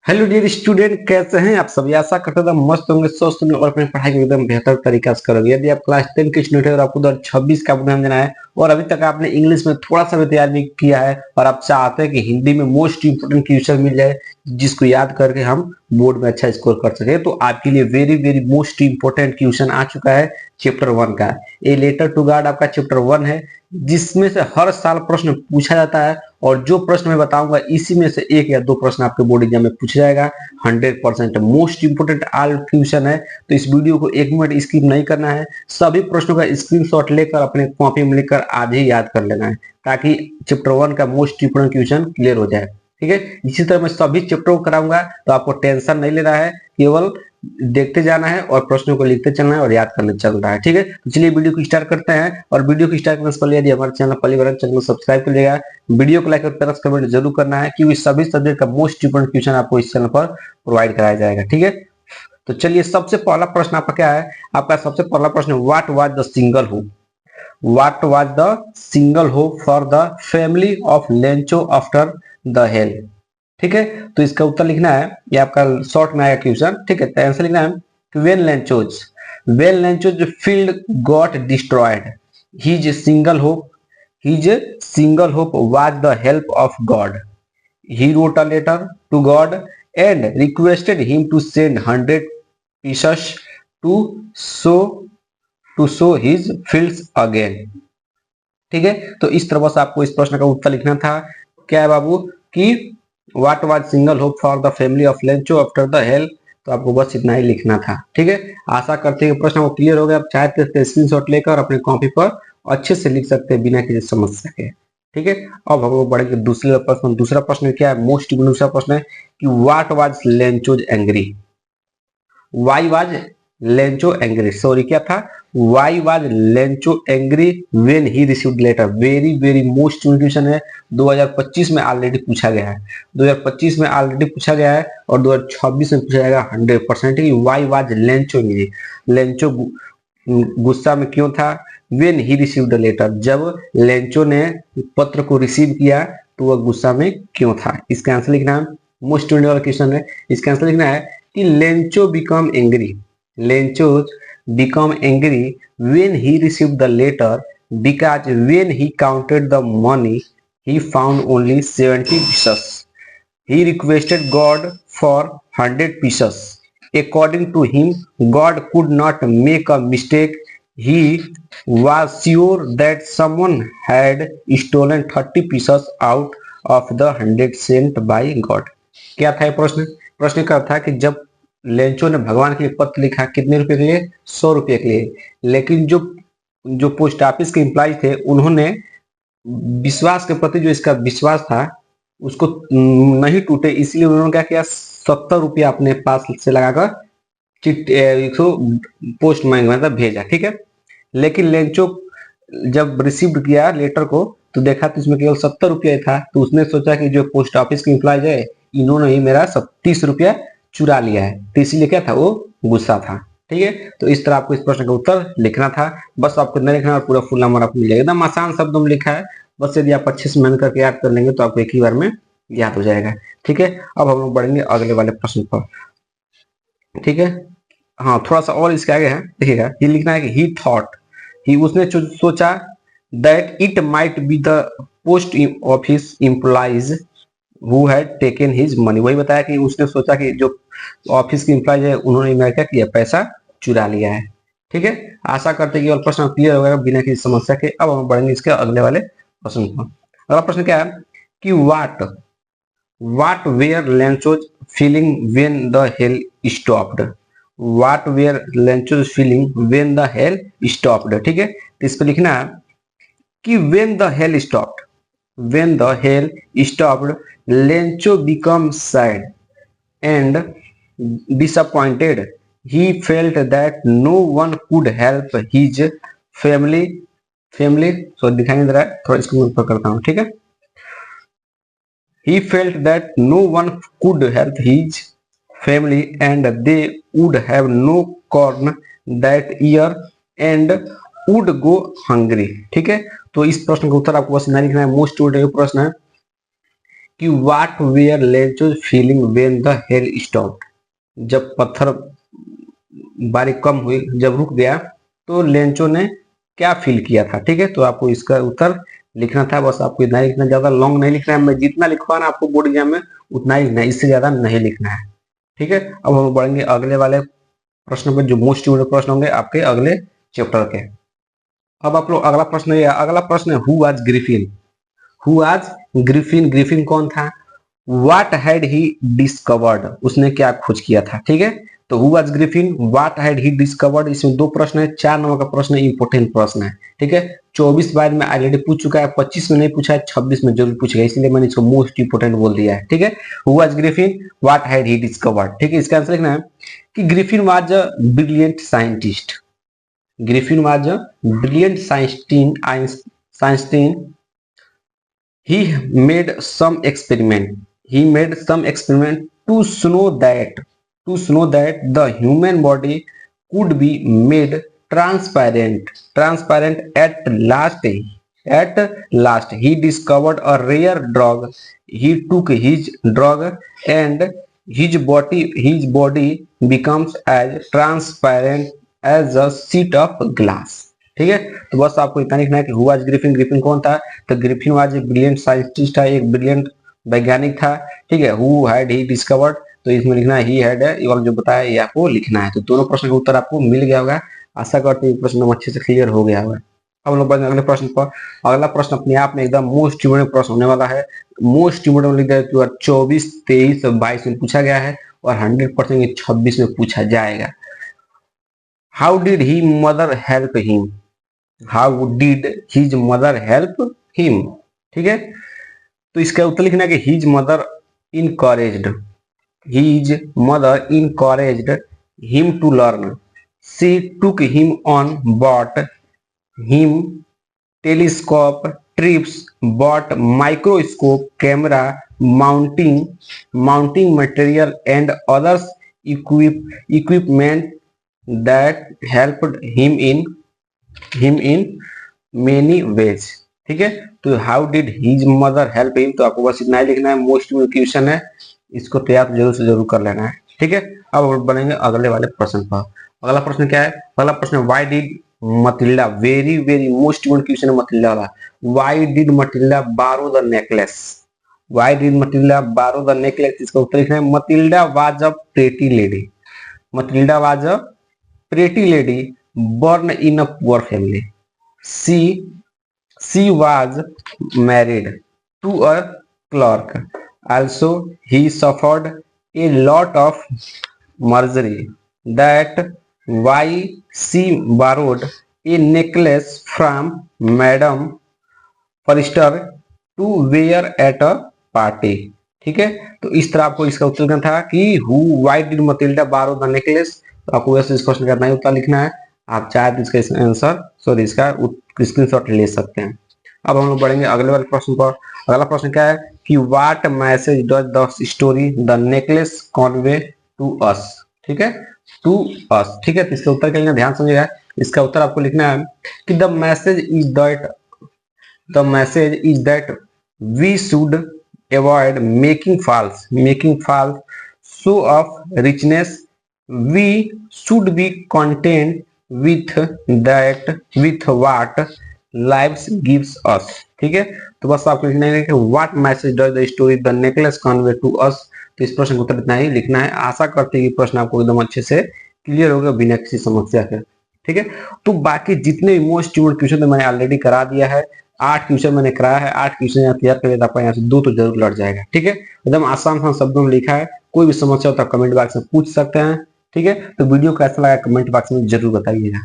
Hello dear student, कैसे हैं आप सभी। आशा करता था मस्त होंगे, स्वस्थ होंगे और अपनी पढ़ाई को एकदम बेहतर तरीके से करोगे। यदि आप क्लास 10 के स्टूडेंट है और आपको 2026 का एग्जाम देना है और अभी तक आपने इंग्लिश में थोड़ा सा भी तैयारी नहीं किया है और आप चाहते हैं कि हिंदी में मोस्ट इंपोर्टेंट क्वेश्चन मिल जाए जिसको याद करके हम बोर्ड में अच्छा स्कोर कर सके, तो आपके लिए very very most important question आ चुका है चैप्टर 1 का। ए लेटर टू गॉड आपका चैप्टर 1 है, जिसमें से हर साल प्रश्न पूछा जाता है और जो प्रश्न मैं बताऊंगा इसी में से एक या दो प्रश्न आपके बोर्ड एग्जाम में पूछा जाएगा। 100% मोस्ट इंपोर्टेंट ऑल क्वेश्चन है, तो इस वीडियो को एक मिनट स्किप नहीं करना है। सभी प्रश्नों का स्क्रीनशॉट लेकर अपने कॉपी में लिखकर आज ही याद कर लेना है ताकि चैप्टर 1 का मोस्ट इंपोर्टेंट क्वेश्चन क्लियर हो जाए। ठीक है, इसी तरह मैं सभी चैप्टर को कराऊंगा, तो आपको टेंशन नहीं लेना है, केवल देखते जाना है और प्रश्नों को लिखते चलना है और याद करने चल रहा है। ठीक है, तो चलिए वीडियो को स्टार्ट करते हैं। और वीडियो को स्टार्ट करने से पहले यदि हमारे चैनल पहली बार चैनल को सब्सक्राइब कर लीजिएगा, वीडियो को लाइक और प्लस कमेंट जरूर करना है क्योंकि सभी सब्जेक्ट का मोस्ट इंपोर्टेंट क्वेश्चन आपको इस चैनल पर प्रोवाइड कराया जाएगा। ठीक है, तो चलिए सबसे पहला प्रश्न आपका क्या है। आपका सबसे पहला प्रश्न, what was the single hook. What was the single hook for the family of Lencho after the hell. ठीक है, तो इसका उत्तर लिखना है, ये आपका शॉर्ट में आएगा क्वेश्चन। ठीक है, तो आंसर लिखना है when Lencho's field got destroyed, his single hope was the help of God. He wrote a letter to God and requested him to send 100 pieces to sow his fields again. ठीक है, तो इस तरह से आपको इस प्रश्न का उत्तर लिखना था। क्या है बाबू कि what was single hope for the family of Lencho after the hell, तो आपको बस इतना ही लिखना था। ठीक है, आशा करते हैं प्रश्न को क्लियर हो गया। आप चाहे तो स्क्रीनशॉट लेकर अपने कॉपी पर अच्छे से लिख सकते हैं बिना किसी समस्या के। ठीक है, अब हम लोग बढ़ेंगे दूसरे प्रश्न। दूसरा प्रश्न क्या है, मोस्ट दूसरा प्रश्न है कि what was Lencho's angry. Why was Lencho angry, sorry क्या था, why was Lencho angry when he received letter. Very very most question है, 2025 में ऑलरेडी पूछा गया है, 2025 में ऑलरेडी पूछा गया है और 2026 में पूछा जाएगा 100% कि Y was Lencho angry, Lencho गुस्सा में क्यों था। व्हेन ही रिसीव्ड लेटर, जब लेंचो ने पत्र को रिसीव किया तो वह गुस्सा में क्यों था। इसका आंसर लिखना है, मोस्ट वाला क्वेश्चन है, इसका आंसर लिखना है कि Lencho become angry. Lencho become angry when he received the letter because when he counted the money, he found only 70 pieces. He requested God for 100 pieces. According to him, God could not make a mistake. He was sure that someone had stolen 30 pieces out of the 100 sent by God. क्या था ये प्रश्न। प्रश्न का था कि जब Lencho ने भगवान के लिए पत्र लिखा कितने रुपए के लिए, 100 रुपए के लिए, लेकिन जो जो पोस्ट ऑफिस के एम्प्लॉय थे उन्होंने विश्वास के प्रति जो इसका विश्वास था उसको नहीं टूटे, इसलिए उन्होंने क्या किया, 70 रुपया अपने पास से लगाकर पोस्ट मैन मतलब भेजा। ठीक है, लेकिन लेंचो जब रिसीव किया लेटर को तो देखा तो इसमें केवल 70 रुपया था, तो उसने सोचा कि जो पोस्ट ऑफिस के एम्प्लॉय है इन्होंने ही मेरा 30 रुपया चुरा लिया है, तो इसीलिए क्या था, वो गुस्सा था। ठीक है, तो इस तरह आपको इस प्रश्न का उत्तर लिखना था। बस आपको नहीं लिखना और पूरा फुल नंबर आपको मिल जाएगा। एकदम आसान शब्दों में लिखा है, बस यदि आप अच्छे से मेहनत करके याद कर लेंगे तो आपको एक ही बार में याद हो जाएगा। ठीक है, अब हम लोग बढ़ेंगे अगले वाले प्रश्न पर। ठीक है, हाँ थोड़ा सा और इसके आगे है, देखिएगा ये लिखना है कि ही थॉट, ही उसने सोचा that it might be the post office employees who had taken his money. वही बताया कि उसने सोचा कि जो ऑफिस के एम्प्लॉय है उन्होंने मेरा क्या किया, पैसा चुरा लिया है। ठीक है, आशा करते हैं कि प्रश्न क्लियर हो गया बिना किसी समस्या के। अब हम बढ़ेंगे इसके अगले वाले प्रश्न पर। अगला प्रश्न क्या है कि what were Lencho's feeling when the hail stopped. What were Lencho's feeling when the hail stopped. ठीक है, तो इस पर लिखना है कि when the hail stopped, when the hell stopped, Lencho became sad and disappointed. He felt that no one could help his family. So दिखाई नहीं दे रहा है, थोड़ा इसको ऊपर करता हूँ। ठीक है, he felt that no one could help his family and they would have no corn that year and would go hungry. ठीक है, तो इस प्रश्न का उत्तर आपको बस नहीं लिखना है, मोस्ट इम्पोर्टेंट प्रश्न है कि what were Lencho's feeling when the hail stopped, जब पत्थर बारिश कम हुई, जब रुक गया, तो लेंचो ने क्या फील किया था। ठीक है, तो आपको इसका उत्तर लिखना था, बस आपको इतना ही लिखना, ज्यादा लॉन्ग नहीं लिखना है। मैं जितना लिखवा ना आपको बोर्ड एग्जाम में उतना ही लिखना है, इससे ज्यादा नहीं लिखना है। ठीक है, अब हम बढ़ेंगे अगले वाले प्रश्न पर, जो मोस्ट इंपोर्टेंट प्रश्न होंगे आपके अगले चैप्टर के। अब आप लोग अगला प्रश्न, ये अगला प्रश्न है, who was Griffin. Who was Griffin, Griffin कौन था। व्हाट हैड ही डिस्कवर्ड, उसने क्या खोज किया था। ठीक है, तो who was Griffin, what had he discovered, इसमें दो प्रश्न है। 4 नंबर का प्रश्न इंपोर्टेंट प्रश्न है। ठीक है, 24 बार में ऑलरेडी पूछ चुका है, 25 में नहीं पूछा है, 26 में जरूर पूछेगा, इसलिए मैंने इसको मोस्ट इंपोर्टेंट बोल दिया है। ठीक है, who was Griffin, what had he discovered. ठीक है, इसका आंसर लिखना है कि Griffin was a brilliant scientist. Griffin was a brilliant scientist. He made some experiment. He made some experiment to show that the human body could be made transparent. Transparent at last. At last, he discovered a rare drug. He took his drug, and his body becomes as transparent as a sheet of glass. ठीक है, तो बस आपको इतना लिखना है कि who was Griffin, Griffin कौन था। तो Griffin was a brilliant scientist था, एक ब्रिलियंट वैज्ञानिक था। ठीक है, हु हैड ही डिस्कवर्ड, तो इसमें लिखना है ही हैड है, और जो बताया ये आपको लिखना है। तो दोनों प्रश्न का उत्तर आपको मिल गया होगा। आशा करते हैं प्रश्न अच्छे से क्लियर हो गया होगा। अब हम लोग बढ़ेंगे अगले प्रश्न पर। अगला प्रश्न अपने आप में एकदम मोस्ट इम्पोर्टेंट प्रश्न होने वाला है। मोस्ट इम्पोर्टेंट लिख दिया, 24, 23, 22 में पूछा गया है, और 100% 26 में पूछा जाएगा। How did he mother help him. How did his mother help him. ठीक है, तो इसका उत्तर लिखना है कि his mother encouraged, his mother encouraged him to learn. She took him on, bought him telescope, trips, bought microscope, camera, mounting material and others equipment that helped him in many ways. ठीक है, तो how did his mother help him, तो आपको बस इतना ही लिखना है। Most question है, इसको तैयार जरूर से जरूर कर लेना है। ठीक है, अब बनेंगे अगले वाले प्रश्न पर। अगला प्रश्न क्या है, अगला प्रश्न why did Matilda, very very most important question है मटिल्डा वाला। व्हाई डिड मटिल्डा बारो the necklace. Why did Matilda बारो द नेकलेस, इसका उत्तर लिखना है Matilda was a pretty lady. Matilda was a pretty lady born in a poor family. She was married to a clerk. Also, he suffered a lot of misery. That why she borrowed a necklace from Madam Forrester to wear at a party. ठीक है, तो इस तरह आपको इसका उत्तर लिखना था कि हु व्हाई डिड मटिल्डा बारो द नेकलेस। तो आपको वैसे इस क्वेश्चन का नहीं उत्तर लिखना है, आप चाहे तो इसका आंसर सॉरी इसका स्क्रीनशॉट ले सकते हैं। अब हम लोग बढ़ेंगे अगले वाले प्रश्न पर। अगला प्रश्न क्या है कि what message does the story the necklace convey to us. ठीक है, टू अस। ठीक है, तो इसका उत्तर के लिए ध्यान समझिएगा। इसका उत्तर आपको लिखना है कि the message is that we should avoid making false show of richness. We should be content with what lives gives us. ठीक है, तो बस आपको लिखना है कि what message does the story the necklace convey to us। तो इस प्रश्न का उत्तर इतना ही लिखना है। आशा करते हैं कि प्रश्न आपको एकदम अच्छे से क्लियर होगा बिना किसी समस्या के। ठीक है, तो बाकी जितने भी मोस्ट इम्पोर्टेंट क्वेश्चन मैंने ऑलरेडी करा दिया है। 8 क्वेश्चन मैंने कराया है, 8 क्वेश्चन यहाँ तैयार कर लिया, आपका यहाँ से 2 तो जरूर लड़ जाएगा। ठीक है, एकदम आसान शब्दों में लिखा है। कोई भी समस्या हो तो कमेंट बॉक्स में पूछ सकते हैं। ठीक है, तो वीडियो कैसा लगा कमेंट बॉक्स में जरूर बताइएगा।